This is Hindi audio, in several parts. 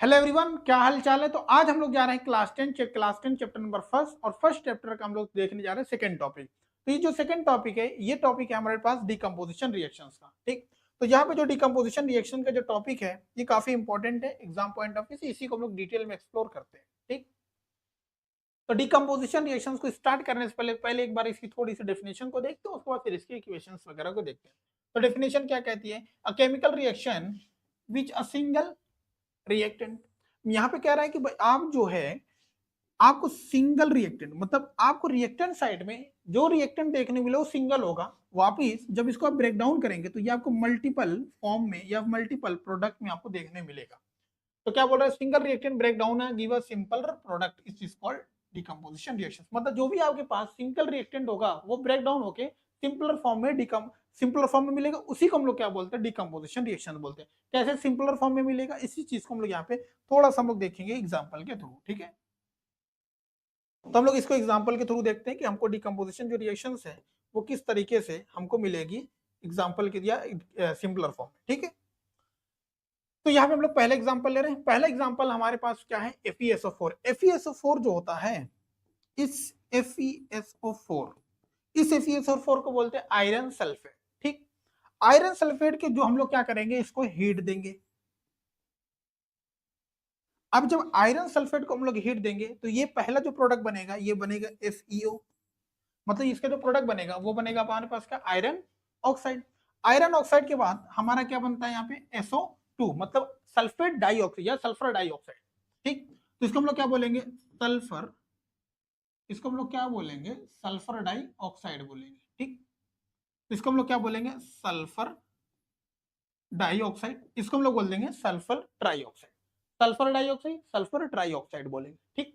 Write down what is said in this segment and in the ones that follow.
हेलो एवरीवन, क्या हाल चाल है। तो आज हम लोग जा रहे हैं क्लास 10 चैप्टर नंबर फर्स्ट, और फर्स्ट चैप्टर का हम लोग देखने जा रहे हैं सेकंड टॉपिक। तो ये जो सेकंड टॉपिक है, ये टॉपिक है हमारे पास डिकम्पोजिशन रिएक्शंस का। ठीक, तो यहाँ पे जो डिकम्पोजिशन रिएक्शन का जो टॉपिक है, ये काफी इंपॉर्टेंट है एग्जाम पॉइंट ऑफ व्यू से। इसी को हम लोग डिटेल में एक्सप्लोर करते हैं। ठीक, तो डिकम्पोजिशन रिएक्शंस को स्टार्ट करने से पहले पहले एक बार इसकी थोड़ी सी डेफिनेशन को देखते हैं, उसके बाद फिर इसके इक्वेशंस वगैरह को देखते हैं। तो डेफिनेशन क्या कहती है? A chemical reaction which a single reactant. यहाँ पे कह रहा है कि भाई आप जो है, आपको सिंगल रिएक्टेंट मतलब आपको रिएक्टेंट साइड में जो रिएक्टेंट देखने मिले वो सिंगल होगा। वापिस जब इसको आप ब्रेक डाउन करेंगे तो ये आपको मल्टीपल फॉर्म में या मल्टीपल प्रोडक्ट में आपको देखने मिलेगा। तो क्या बोल रहा है? सिंगल रिएक्टेंट ब्रेक डाउन है give a simple product is is called decomposition reaction. मतलब जो भी आपके पास सिंगल रिएक्टेंट होगा वो ब्रेक डाउन होके सिंपलर फॉर्म में सिंपलर फॉर्म में मिलेगा। उसी को हम लोग क्या बोलते हैं? डिकम्पोजिशन रिएक्शन बोलते हैं। कैसे सिंपलर फॉर्म में मिलेगा, इसी चीज को हम लोग यहाँ पे थोड़ा सा हम लोग देखेंगे एग्जाम्पल के थ्रू। ठीक है, तो हम लोग इसको एग्जाम्पल के थ्रू देखते हैं कि हमको डिकम्पोजिशन जो रिएक्शंस है वो किस तरीके से हमको मिलेगी एग्जाम्पल के दिया सिंपलर फॉर्म में। ठीक है, तो यहाँ पे हम लोग पहला एग्जांपल ले रहे हैं। पहला एग्जांपल हमारे पास क्या है? FeSO4। FeSO4 जो होता है, इस FeSO4 इस FeSO4 को बोलते हैं आयरन सल्फेट। ठीक, आयरन सल्फेट के जो हम लोग क्या करेंगे, इसको हीट देंगे। अब जब आयरन सल्फेट को हम लोग हीट देंगे तो ये पहला जो प्रोडक्ट बनेगा ये बनेगा FeO। मतलब इसका जो प्रोडक्ट बनेगा वो बनेगा हमारे पास क्या? Iron oxide. आयरन ऑक्साइड के बाद हमारा क्या बनता है यहाँ पे? SO2 मतलब सल्फेट डाइऑक्साइड या सल्फर डाइऑक्साइड। ठीक, तो इसको हम लोग क्या बोलेंगे? सल्फर। इसको हम लोग क्या बोलेंगे? सल्फर डाइऑक्साइड बोलेंगे। ठीक, तो इसको हम लोग क्या बोलेंगे? Sulphur dioxide. इसको हम लोग बोल देंगे sulphur trioxide. Sulphur dioxide, sulphur trioxide बोलेंगे। ठीक,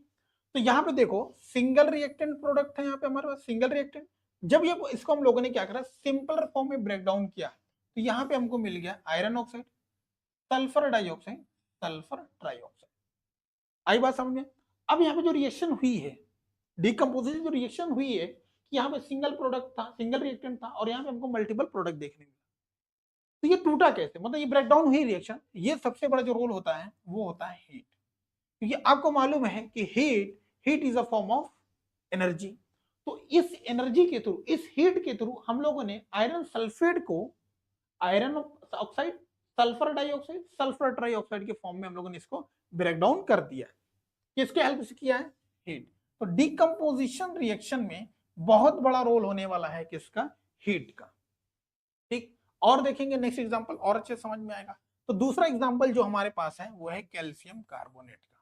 तो यहाँ पे देखो सिंगल रिएक्टेंट प्रोडक्ट है यहाँ पे हमारे पास, सिंगल रिएक्टेंट। जब ये इसको हम लोगों ने क्या करा? सिंपलर फॉर्म में ब्रेक डाउन किया, तो यहाँ पे हमको मिल गया iron oxide, sulphur dioxide, sulphur trioxide. आई बात समझ में? अब यहाँ पे जो रिएक्शन हुई है, डिकम्पोजिशन जो रिएक्शन हुई है, कि यहाँ पे सिंगल प्रोडक्ट था, सिंगल रिएक्टेंट था, और यहाँ पे हमको मल्टीपल प्रोडक्ट देखने मिला। तो ये टूटा कैसे? मतलब ये ब्रेक डाउन हुई रिएक्शन। ये सबसे बड़ा जो रोल होता है वो होता है हीट। क्योंकि आपको मालूम है कि heat is a form of energy. तो इस एनर्जी के थ्रू, इस हीट के थ्रू हम लोगों ने आयरन सल्फेट को iron oxide, sulphur dioxide, sulphur trioxide के फॉर्म में हम लोगों ने इसको ब्रेक डाउन कर दिया है। किसके हेल्प से किया है? हीट। तो डिकम्पोजिशन रिएक्शन में बहुत बड़ा रोल होने वाला है किसका? हीट का। ठीक, और देखेंगे नेक्स्ट एग्जांपल और अच्छे समझ में आएगा। तो दूसरा एग्जांपल जो हमारे पास है वो है कैल्शियम कार्बोनेट का।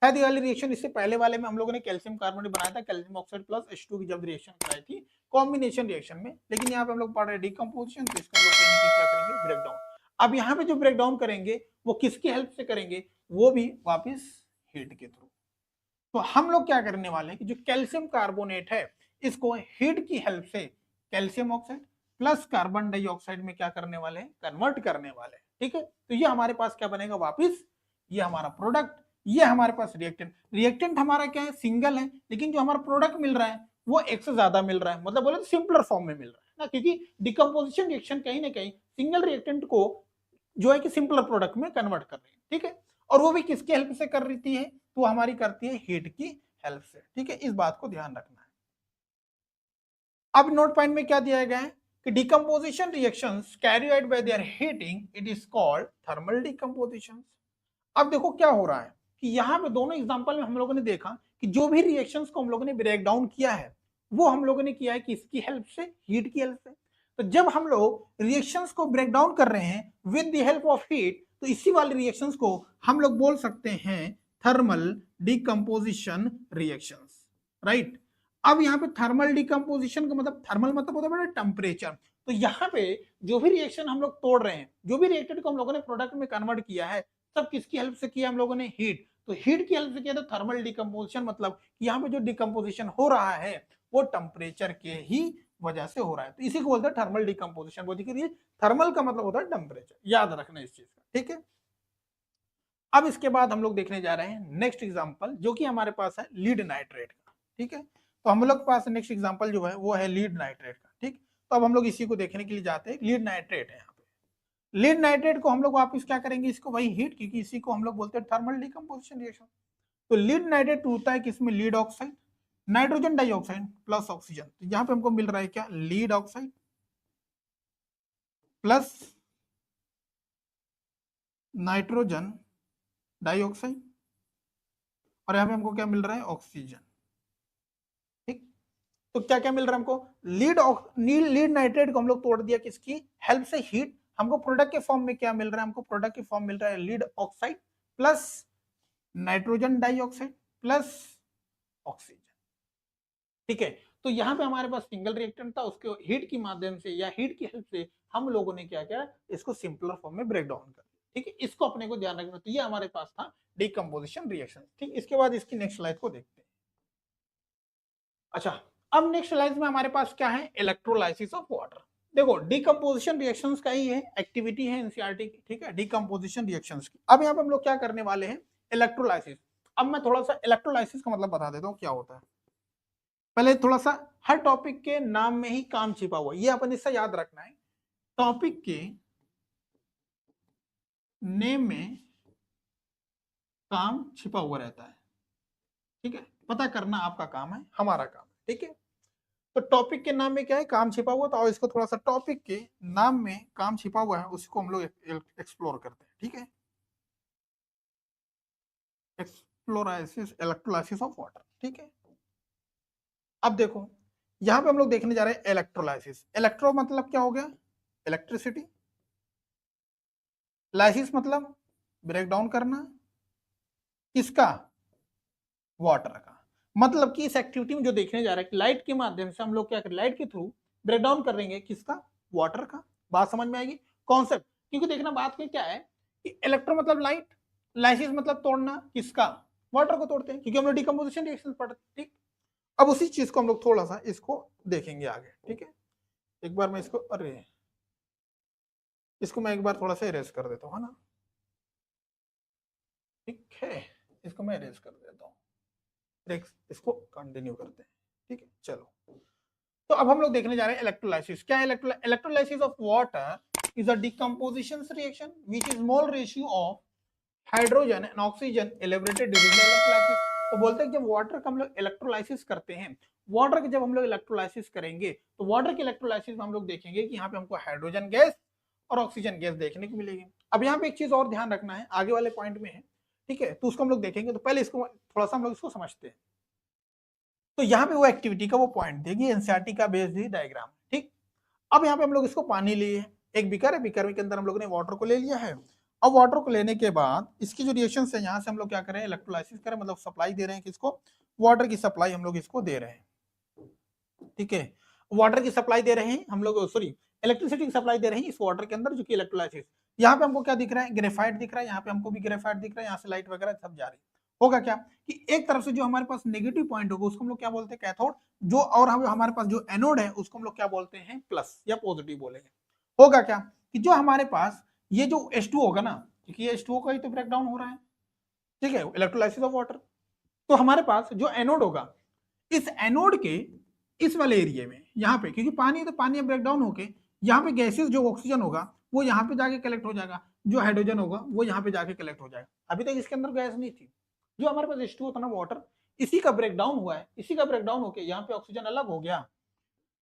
शायद ये वाली रिएक्शन इससे पहले वाले में हम लोगों ने कैल्शियम कार्बोनेट बनाया था, कैल्शियम ऑक्साइड प्लस H2 की जब रिएक्शन कराई थी कॉम्बिनेशन रिएक्शन में। लेकिन यहाँ पे हम लोग पढ़ रहे हैं डिकम्पोजिशन, तो इसका हम लोग क्या करेंगे? Break down. अब यहाँ पे जो ब्रेक डाउन करेंगे वो किसकी हेल्प से करेंगे? वो भी वापिस हीट के थ्रू। तो हम लोग क्या करने वाले हैं कि जो कैल्शियम कार्बोनेट है इसको हीट की हेल्प से calcium oxide plus carbon dioxide में क्या करने वाले हैं? कन्वर्ट करने वाले हैं। ठीक है, तो ये हमारे पास क्या बनेगा? वापिस ये हमारा प्रोडक्ट, ये हमारे पास रिएक्टेंट। रिएक्टेंट हमारा क्या है? सिंगल है, लेकिन जो हमारा प्रोडक्ट मिल रहा है वो एक से ज्यादा मिल रहा है। मतलब बोले सिंपलर फॉर्म में मिल रहा है ना, क्योंकि डिकम्पोजिशन रिएक्शन कहीं ना कहीं सिंगल रिएक्टेंट को जो है कि सिंपलर प्रोडक्ट में कन्वर्ट कर रही है। ठीक है, और वो भी किसकी हेल्प से कर रही है? तो हमारी करती है हीट की हेल्प से। ठीक है, इस बात को ध्यान रखना है। अब नोट पॉइंट में क्या दिया गया है कि decomposition reactions carry out by there heating it is called thermal decomposition. अब देखो क्या हो रहा है कि यहाँ पे दोनों एग्जांपल में हम लोगों ने देखा कि जो भी रिएक्शंस को हम लोगों ने ब्रेक डाउन किया है वो हम लोगों ने किया है किसकी हेल्प से? हीट की हेल्प से। तो जब हम लोग रिएक्शंस को ब्रेक डाउन कर रहे हैं with the help of heat, तो इसी वाले रिएक्शंस को हम लोग बोल सकते हैं थर्मल डिकम्पोजिशन रिएक्शंस। राइट, अब यहाँ पे थर्मल डिकम्पोजिशन का मतलब, थर्मल मतलब होता है टेम्परेचर। तो यहाँ पे जो भी रिएक्शन हम लोग तोड़ रहे हैं, जो भी रिएक्टेड को हम लोगों ने प्रोडक्ट में कन्वर्ट किया है, सब किसकी हेल्प से किया? हम लोगों ने हीट। तो हीट की हेल्प से किया तो थर्मल डिकम्पोजिशन, मतलब यहाँ पे जो डिकम्पोजिशन हो रहा है वो टेम्परेचर के ही वजह से हो रहा है। तो इसी को बोलते हैं थर्मल डिकम्पोजिशन। वो देखिए थर्मल का मतलब होता है टेम्परेचर, याद रखना इस चीज का। ठीक है, अब इसके बाद हम लोग देखने जा रहे हैं नेक्स्ट एग्जांपल जो कि हमारे पास है लीड नाइट्रेट का। ठीक है, तो हम लोग के पास नेक्स्ट एग्जांपल जो है वो है लीड नाइट्रेट का। ठीक, तो अब हम लोग इसी को देखने के लिए जाते हैं। लीड नाइट्रेट है यहाँ पे। लीड नाइट्रेट को हम लोग वापस क्या करेंगे, इसको वही हीट, क्योंकि इसी को हम लोग बोलते हैं थर्मल डिकम्पोजिशन रिएक्शन। तो लीड नाइट्रेट होता है किसमें, lead oxide, nitrogen dioxide plus oxygen. तो यहाँ पे हमको मिल रहा है क्या, lead oxide plus nitrogen dioxide, और यहाँ पे हमको क्या मिल रहा है, ऑक्सीजन। ठीक, तो क्या क्या मिल रहा है हमको, लीड नाइट्रेट को हम लोग तोड़ दिया किसकी हेल्प से, हीट। हमको प्रोडक्ट के फॉर्म में क्या मिल रहा है, हमको प्रोडक्ट के फॉर्म मिल रहा है lead oxide plus nitrogen dioxide plus oxygen. ठीक है, तो यहाँ पे हमारे पास सिंगल रिएक्टेंट था, उसके हीट की माध्यम से या हीट की हेल्प से हम लोगों ने क्या किया, इसको सिंपलर फॉर्म में ब्रेक डाउन कर दिया। ठीक है, इसको अपने को ध्यान रखना। तो ये हमारे पास था डिकम्पोजिशन रिएक्शन। ठीक, इसके बाद इसकी नेक्स्ट स्लाइड को देखते हैं। अच्छा, अब नेक्स्ट स्लाइड में हमारे पास क्या है, इलेक्ट्रोलाइसिस ऑफ वाटर। देखो डिकम्पोजिशन रिएक्शंस का ही है, एक्टिविटी है एनसीईआरटी की। ठीक है, डिकम्पोजिशन रिएक्शंस की। अब यहाँ पे हम लोग क्या करने वाले हैं, इलेक्ट्रोलाइसिस। अब मैं थोड़ा सा इलेक्ट्रोलाइसिस का मतलब बता देता हूँ क्या होता है। पहले थोड़ा सा, हर टॉपिक के नाम में ही काम छिपा हुआ, ये अपन इससे याद रखना है। टॉपिक के नेम में काम छिपा हुआ रहता है। ठीक है, पता करना आपका काम है, हमारा काम है। ठीक है, तो टॉपिक के नाम में क्या है, काम छिपा हुआ। तो इसको थोड़ा सा टॉपिक के नाम में काम छिपा हुआ है, उसको हम लोग एक्सप्लोर करते हैं। ठीक है, एक्सप्लोराइसिस, इलेक्ट्रोलाइसिस ऑफ वाटर। ठीक है, अब देखो यहां पे हम लोग देखने जा रहे हैं इलेक्ट्रोलाइसिस। इलेक्ट्रो मतलब क्या हो गया, इलेक्ट्रिसिटी, लाइसिस मतलब ब्रेक डाउन करना, किसका, वाटर का। मतलब कि इस एक्टिविटी में जो देखने जा रहा है कि लाइट के माध्यम से हम लोग क्या करें, लाइट के थ्रू ब्रेक डाउन करेंगे किसका, वाटर का। बात समझ में आएगी, कॉन्सेप्ट। क्योंकि देखना बात में क्या है कि इलेक्ट्रो मतलब लाइट, लाइसिस मतलब तोड़ना, किसका, वाटर को तोड़ते हैं, क्योंकि हम लोग डिकम्पोजिशन रिएक्शन पढ़ते हैं। ठीक, अब उसी चीज को हम लोग थोड़ा सा इसको देखेंगे आगे। ठीक है, एक बार मैं इसको, अरे इसको मैं एक बार थोड़ा सा इरेज कर देता हूँ, है ना। ठीक है, इसको मैं इरेज कर देता हूँ, इसको कंटिन्यू करते हैं। ठीक है, चलो। तो अब हम लोग देखने जा रहे हैं इलेक्ट्रोलाइसिस। क्या है electrolysis of water is a decomposition reaction which is mole ratio of hydrogen and oxygen liberated during the electrolysis. तो बोलते हैं जब वाटर का हम लोग इलेक्ट्रोलाइसिस करते हैं, वाटर के जब हम लोग इलेक्ट्रोलाइसिस करेंगे तो वाटर के इलेक्ट्रोलाइसिस में हम लोग देखेंगे कि यहाँ पे हमको हाइड्रोजन गैस और ऑक्सीजन गैस देखने को मिलेगी। अब यहाँ पे एक चीज और ध्यान रखना है, आगे वाले पॉइंट में है। ठीक है, तो उसको हम लोग देखेंगे। तो पहले इसको थोड़ा सा हम लोग इसको समझते हैं। तो यहाँ पे वो एक्टिविटी का वो पॉइंट देगी, एनसीईआरटी का बेस्ड डायग्राम। ठीक, अब यहाँ पे हम लोग इसको पानी लिए, एक बीकर है, बीकर के अंदर हम लोग ने वाटर को ले लिया है। अब वाटर को लेने के बाद इसकी जो रिएक्शन है, यहाँ से हम लोग क्या करें, इलेक्ट्रोलाइसिस करें, मतलब सप्लाई दे रहे हैं किसको, वाटर की सप्लाई हम लोग इसको दे रहे हैं। ठीक है, वाटर की सप्लाई दे रहे हैं हम लोग, सॉरी इलेक्ट्रिसिटी की सप्लाई दे रहे हैं इस वाटर के अंदर, जो कि इलेक्ट्रोलाइसिस। यहाँ पे हमको क्या दिख रहा है, ग्रेफाइट दिख रहा है, यहाँ पे हमको भी ग्रेफाइट दिख रहा है, यहाँ से लाइट वगैरह सब जा रही है। होगा क्या कि एक तरफ से जो हमारे पास नेगेटिव पॉइंट होगा उसको हम लोग क्या बोलते हैं, कैथोड। जो और हमारे पास जो एनोड है उसको हम लोग क्या बोलते हैं, प्लस या पॉजिटिव बोलेंगे। होगा क्या कि जो हमारे पास ये जो H2 होगा ना, क्योंकि ये H2O का ही तो ब्रेक डाउन हो रहा है। ठीक है, इलेक्ट्रोलाइसिस ऑफ वाटर। तो हमारे पास जो एनोड होगा, इस एनोड के इस वाले एरिया में, यहाँ पे क्योंकि पानी तो पानी ब्रेक डाउन होके यहाँ पे गैसेस, जो ऑक्सीजन होगा वो यहाँ पे जाके कलेक्ट हो जाएगा, जो हाइड्रोजन होगा वो यहाँ पे जाके कलेक्ट हो जाएगा। अभी तक इसके अंदर गैस नहीं थी। जो हमारे पास H2O था ना, वाटर, इसी का ब्रेक डाउन हुआ है, इसी का ब्रेक डाउन होके यहाँ पे ऑक्सीजन अलग हो गया,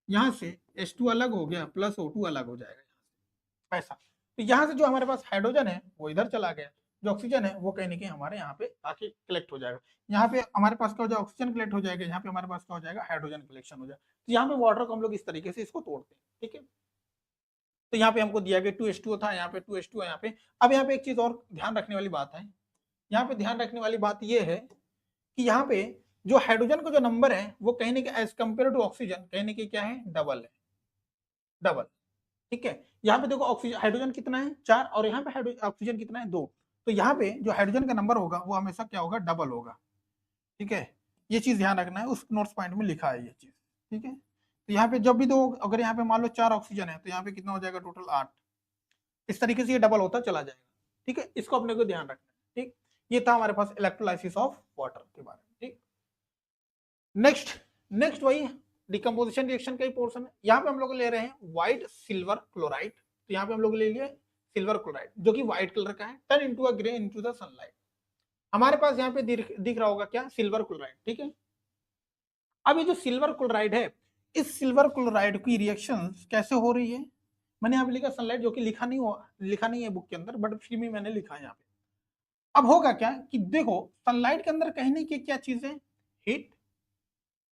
यहाँ से H2 अलग हो गया, प्लस O2 अलग हो जाएगा, ऐसा। तो यहाँ से जो हमारे पास हाइड्रोजन है वो इधर चला गया, जो ऑक्सीजन है वो कहीं ना कहीं हमारे यहाँ पे आके कलेक्ट हो जाएगा। यहाँ पे हमारे पास क्या हो जाएगा, ऑक्सीजन कलेक्ट हो जाएगा, यहाँ पे हमारे पास क्या हो जाएगा, हाइड्रोजन कलेक्शन हो जाएगा। तो यहाँ पे वाटर को हम लोग इस तरीके से इसको तोड़ते हैं। ठीक है, तो यहाँ पे हमको दिया गया 2H2O था, यहाँ पे 2H2 है यहाँ पे। अब यहाँ पे एक चीज और ध्यान रखने वाली बात है, यहाँ पे ध्यान रखने वाली बात ये है कि यहाँ पे जो हाइड्रोजन का जो नंबर है वो कहीं ना कहीं एज कम्पेयर टू ऑक्सीजन कहीं ना कहीं क्या है, डबल है, डबल। ठीक है, यहाँ पे देखो ऑक्सीजन, हाइड्रोजन कितना है 4, और यहाँ पे ऑक्सीजन कितना है 2। तो यहाँ पे जो हाइड्रोजन का नंबर होगा वो हमेशा क्या होगा, डबल होगा। ठीक है, ये चीज ध्यान रखना है, उस नोट्स पॉइंट में लिखा है ये चीज। ठीक है, तो यहाँ पे जब भी दो, अगर यहाँ पे मान लो 4 ऑक्सीजन है तो यहाँ पे कितना हो जाएगा, टोटल 8। इस तरीके से ये डबल होता चला जाएगा। ठीक है, इसको अपने को ध्यान रखना है। ठीक, ये था हमारे पास इलेक्ट्रोलाइसिस ऑफ वाटर के बारे में। ठीक, नेक्स्ट नेक्स्ट वही डिकम्पोजिशन रिएक्शन का ही पोर्शन है। यहाँ पे हम लोग ले रहे हैं व्हाइट सिल्वर क्लोराइड। तो यहाँ पे हम लोग ले लिए सिल्वर क्लोराइड जो कि व्हाइट कलर का है, turn into a grey into the sunlight. हमारे पास यहाँ पे दिख रहा होगा क्या, सिल्वर क्लोराइड, ठीक है। अब ये जो सिल्वर क्लोराइड है, इस सिल्वर क्लोराइड की रिएक्शन कैसे हो रही है, मैंने यहाँ पे लिखा सनलाइट, जो कि लिखा नहीं है बुक के अंदर, बट फिर भी मैंने लिखा है यहाँ पे। अब होगा क्या कि देखो सनलाइट के अंदर कहने की क्या चीज है, हीट,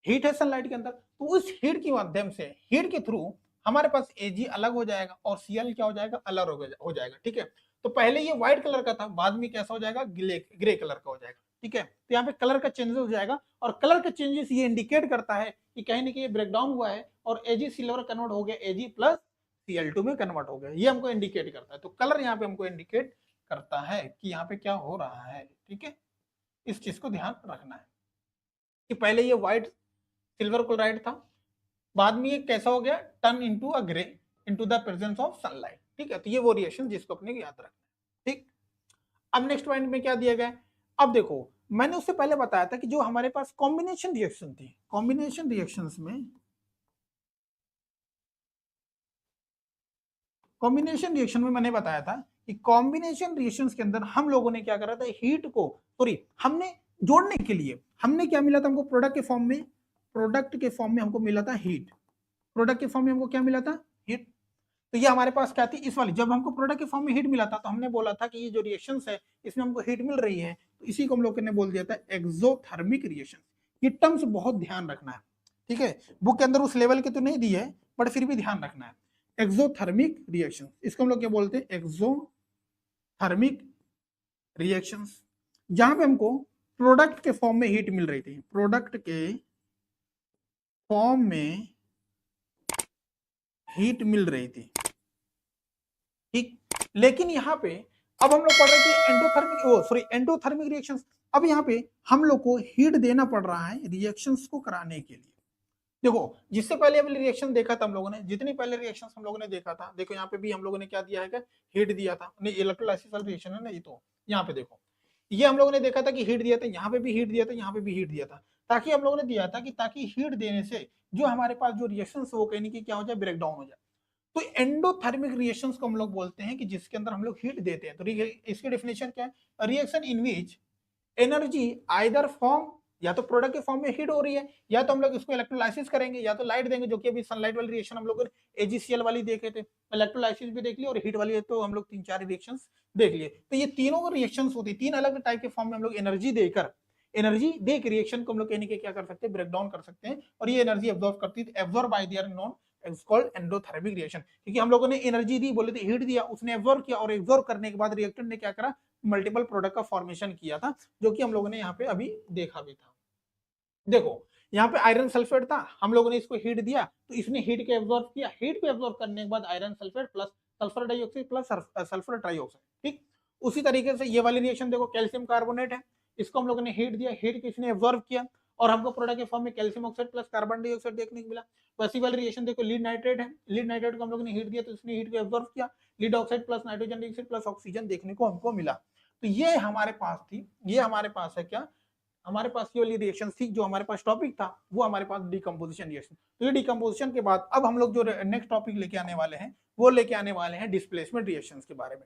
हीट है सनलाइट के अंदर। तो उस हीट के माध्यम से, हीट के थ्रू हमारे पास Ag अलग हो जाएगा और Cl क्या हो जाएगा, अलग हो जाएगा, ठीक है। तो पहले ये व्हाइट कलर का था, बाद में कैसा हो जाएगा, ग्रे कलर का हो जाएगा, ठीक है। तो यहाँ पे कलर का चेंजेस हो जाएगा, और कलर का चेंजेस ये इंडिकेट करता है कि कहीं ना कहीं ब्रेकडाउन हुआ है और Ag सिल्वर कन्वर्ट हो गया Ag प्लस Cl2 में कन्वर्ट हो गया, ये हमको इंडिकेट करता है। तो कलर यहाँ पे हमको इंडिकेट करता है कि यहाँ पे क्या हो रहा है, ठीक है। इस चीज को ध्यान रखना है कि पहले ये व्हाइट सिल्वर क्लोराइड था, बाद में ये कैसा हो गया, turn into a grey into the presence of sunlight, ठीक है। तो ये वो रिएक्शन जिसको अपने को याद रखना है, ठीक। अब नेक्स्ट पॉइंट में क्या दिया गया है, अब देखो मैंने उससे पहले बताया था कि जो हमारे पास कॉम्बिनेशन रिएक्शन थी, कॉम्बिनेशन रिएक्शंस में, कॉम्बिनेशन रिएक्शन में मैंने बताया था कि कॉम्बिनेशन रिएक्शंस के अंदर हम लोगों ने क्या करा था, हीट को, सॉरी, हमने जोड़ने के लिए हमने क्या मिला था हमको, प्रोडक्ट के फॉर्म में, प्रोडक्ट के फॉर्म में हमको मिला था हीट, प्रोडक्ट के फॉर्म में हमको क्या मिला था, हीट। तो ये हमारे पास क्या थी, इस वाली, जब हमको प्रोडक्ट के फॉर्म में हीट मिला था तो हमने बोला था कि ये जो रिएक्शंस है इसमें हमको हीट मिल रही है, तो इसी को हम लोग ने बोल दिया था एक्सोथर्मिक रिएक्शन। ये टर्म्स बहुत ध्यान रखना है, ठीक है। बुक के अंदर उस लेवल के तो नहीं दी है, बट फिर भी ध्यान रखना है। एक्सोथर्मिक रिएक्शन, इसको हम लोग क्या बोलते हैं, एक्सोथर्मिक रिएक्शंस, जहां पे हमको प्रोडक्ट के फॉर्म में हीट मिल रही थी, प्रोडक्ट के फॉर्म में हीट मिल रही थी, ठीक। लेकिन यहाँ पे अब हम लोग पढ़ रहे थे एंडोथर्मिक रिएक्शंस। अब यहाँ पे हम लोग को हीट देना पड़ रहा है रिएक्शंस को कराने के लिए। देखो जिससे पहले अभी रिएक्शन देखा था हम लोगों ने, जितनी पहले रिएक्शंस हम लोगों ने देखा था, देखो यहाँ पे भी हम लोगों ने क्या दिया है, हीट दिया था, नहीं इलेक्ट्रोलाइसिस वाला रिएक्शन है ना ये, तो यहाँ पे देखो ये हम लोगों ने देखा था कि हीट दिया था, यहाँ पे भी हीट दिया था, यहाँ पे भी हीट दिया था, ताकि हम लोगों ने दिया था कि ताकि हीट देने से जो हमारे पास जो रिएक्शंस वो कहने की क्या हो जाए, ब्रेक डाउन हो जाए। तो एंडोथर्मिक रिएक्शंस को हम लोग बोलते हैं कि जिसके अंदर हम लोग हीट देते हैं। तो इसकी डेफिनेशन क्या है, reaction in which energy either form, या तो प्रोडक्ट के फॉर्म में हीट हो रही है, या तो हम लोग इसको इलेक्ट्रोलाइसिस करेंगे, या तो लाइट देंगे, जो कि अभी सनलाइट वाली रिएक्शन हम लोग AgCl वाली देखे थे, इलेक्ट्रोलाइसिस भी देख ली और हीट वाली तो हम लोग 3-4 रिएक्शंस देख लिए। तो ये तीनों रिएक्शंस होती है, तीन अलग टाइप के फॉर्म में हम लोग एनर्जी दे के रिएक्शन को हम लोग कहने के क्या कर सकते हैं, ब्रेक डाउन कर सकते हैं, और ये एनर्जी एब्जॉर्ब करती है, absorb by their non called endothermic reaction. क्योंकि हम लोगों ने एनर्जी दी, बोले थे हीट दिया, उसने एब्जॉर्ब किया, और एब्जॉर्ब करने के बाद रिएक्टेंट ने क्या करा, मल्टीपल प्रोडक्ट का फॉर्मेशन किया था, जो कि हम लोगों ने यहाँ पे अभी देखा भी था। देखो यहाँ पे आयरन सल्फेट था, हम लोगों ने इसको हीट दिया तो इसने हीट को एब्जॉर्ब किया, हीट को एब्जॉर्ब करने के बाद iron sulphate plus sulphur dioxide plus sulphur trioxide, ठीक। उसी तरीके से ये वाली रिएक्शन देखो, कैल्शियम कार्बोनेट है, इसको हम लोगों ने हीट दिया, हीट को इसने एब्जॉर्ब किया और हमको प्रोडक्ट के फॉर्म में calcium oxide plus carbon dioxide देखने को मिला। वैसी वाली रिएक्शन देखो, लीड नाइट्रेट है, लीड नाइट्रेट को हम लोगों ने हीट दिया तो इसने हीट को एब्जॉर्ब किया, lead oxide plus nitrogen dioxide plus oxygen देखने को हमको मिला। तो ये हमारे पास थी, ये हमारे पास है क्या, हमारे पास ये वाली रिएक्शन थी, जो हमारे पास टॉपिक था वो हमारे पास डिकम्पोजिशन रिएक्शन। तो ये डिकम्पोजिशन के बाद अब हम लोग जो नेक्स्ट टॉपिक लेके आने वाले हैं वो लेके आने वाले हैं डिस्प्लेसमेंट रिएक्शंस के बारे में।